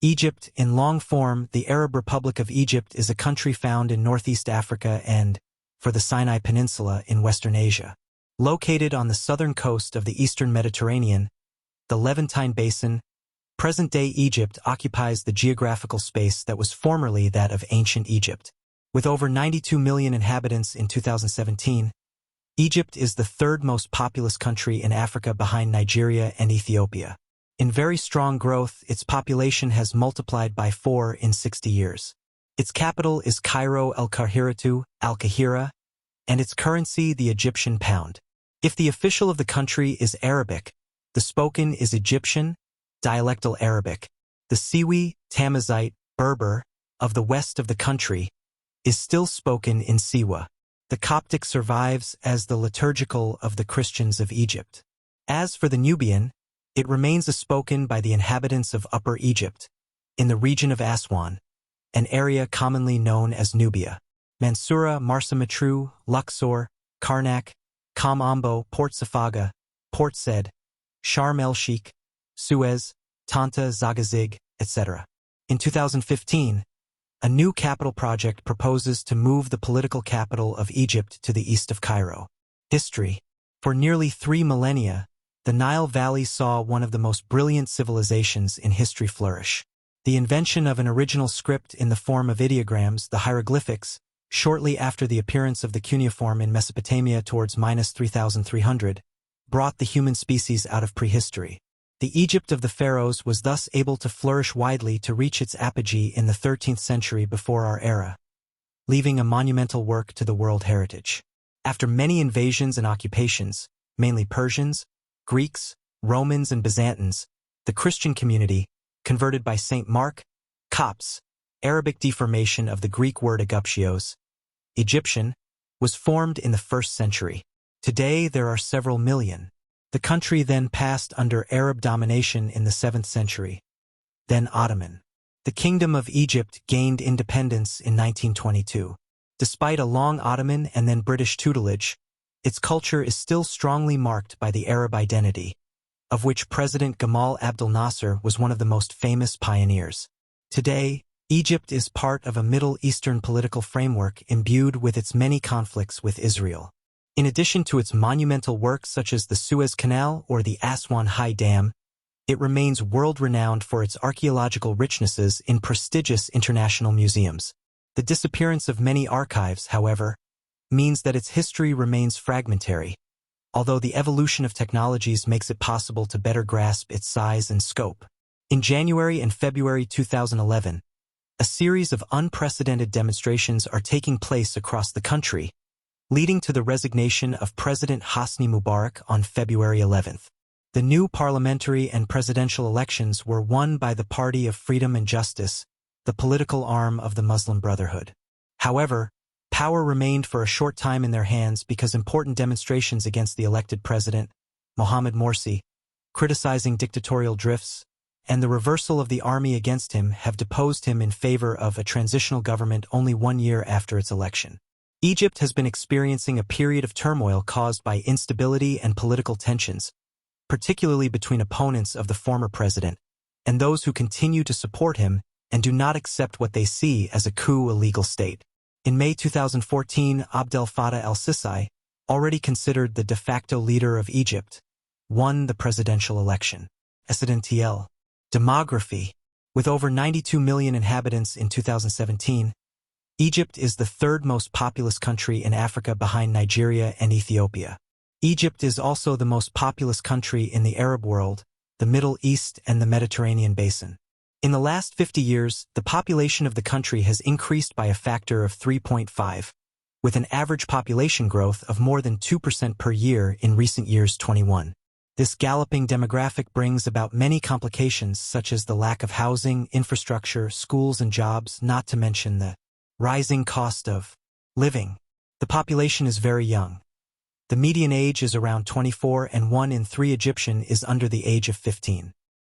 Egypt, in long form, the Arab Republic of Egypt is a country found in northeast Africa and, for the Sinai Peninsula, in Western Asia. Located on the southern coast of the eastern Mediterranean, the Levantine Basin, present-day Egypt occupies the geographical space that was formerly that of ancient Egypt. With over 92 million inhabitants in 2017, Egypt is the third most populous country in Africa behind Nigeria and Ethiopia. In very strong growth, its population has multiplied by 4 in 60 years. Its capital is Cairo el-Kahiratu, Al-Kahira, and its currency the Egyptian pound. If the official of the country is Arabic, the spoken is Egyptian, dialectal Arabic. The Siwi, Tamazight, Berber, of the west of the country, is still spoken in Siwa. The Coptic survives as the liturgical of the Christians of Egypt. As for the Nubian, it remains spoken by the inhabitants of Upper Egypt, in the region of Aswan, an area commonly known as Nubia. Mansoura, Marsa Matruh, Luxor, Karnak, Kam Ombo, Port Safaga, Port Said, Sharm el-Sheikh, Suez, Tanta, Zagazig, etc. In 2015, a new capital project proposes to move the political capital of Egypt to the east of Cairo. History. For nearly 3 millennia, the Nile Valley saw one of the most brilliant civilizations in history flourish. The invention of an original script in the form of ideograms, the hieroglyphics, shortly after the appearance of the cuneiform in Mesopotamia towards -3300, brought the human species out of prehistory. The Egypt of the pharaohs was thus able to flourish widely to reach its apogee in the 13th century before our era, leaving a monumental work to the world heritage. After many invasions and occupations, mainly Persians, Greeks, Romans, and Byzantines, the Christian community, converted by St. Mark, Copts, Arabic deformation of the Greek word Aguptios, Egyptian, was formed in the 1st century. Today there are several million. The country then passed under Arab domination in the 7th century, then Ottoman. The Kingdom of Egypt gained independence in 1922. Despite a long Ottoman and then British tutelage, its culture is still strongly marked by the Arab identity, of which President Gamal Abdel Nasser was one of the most famous pioneers. Today, Egypt is part of a Middle Eastern political framework imbued with its many conflicts with Israel. In addition to its monumental works such as the Suez Canal or the Aswan High Dam, it remains world-renowned for its archaeological richnesses in prestigious international museums. The disappearance of many archives, however, means that its history remains fragmentary, although the evolution of technologies makes it possible to better grasp its size and scope. In January and February 2011, a series of unprecedented demonstrations are taking place across the country, leading to the resignation of President Hosni Mubarak on February 11th. The new parliamentary and presidential elections were won by the Party of Freedom and Justice, the political arm of the Muslim Brotherhood. However, power remained for a short time in their hands because important demonstrations against the elected president, Mohamed Morsi, criticizing dictatorial drifts, and the reversal of the army against him have deposed him in favor of a transitional government only 1 year after its election. Egypt has been experiencing a period of turmoil caused by instability and political tensions, particularly between opponents of the former president and those who continue to support him and do not accept what they see as a coup illegal state. In May 2014, Abdel Fattah el-Sisi, already considered the de facto leader of Egypt, won the presidential election. Presidentielle. Demography. With over 92 million inhabitants in 2017, Egypt is the third most populous country in Africa behind Nigeria and Ethiopia. Egypt is also the most populous country in the Arab world, the Middle East, and the Mediterranean basin. In the last 50 years, the population of the country has increased by a factor of 3.5, with an average population growth of more than 2% per year in recent years. 21. This galloping demographic brings about many complications such as the lack of housing, infrastructure, schools, and jobs, not to mention the rising cost of living. The population is very young. The median age is around 24 and 1 in 3 Egyptian is under the age of 15.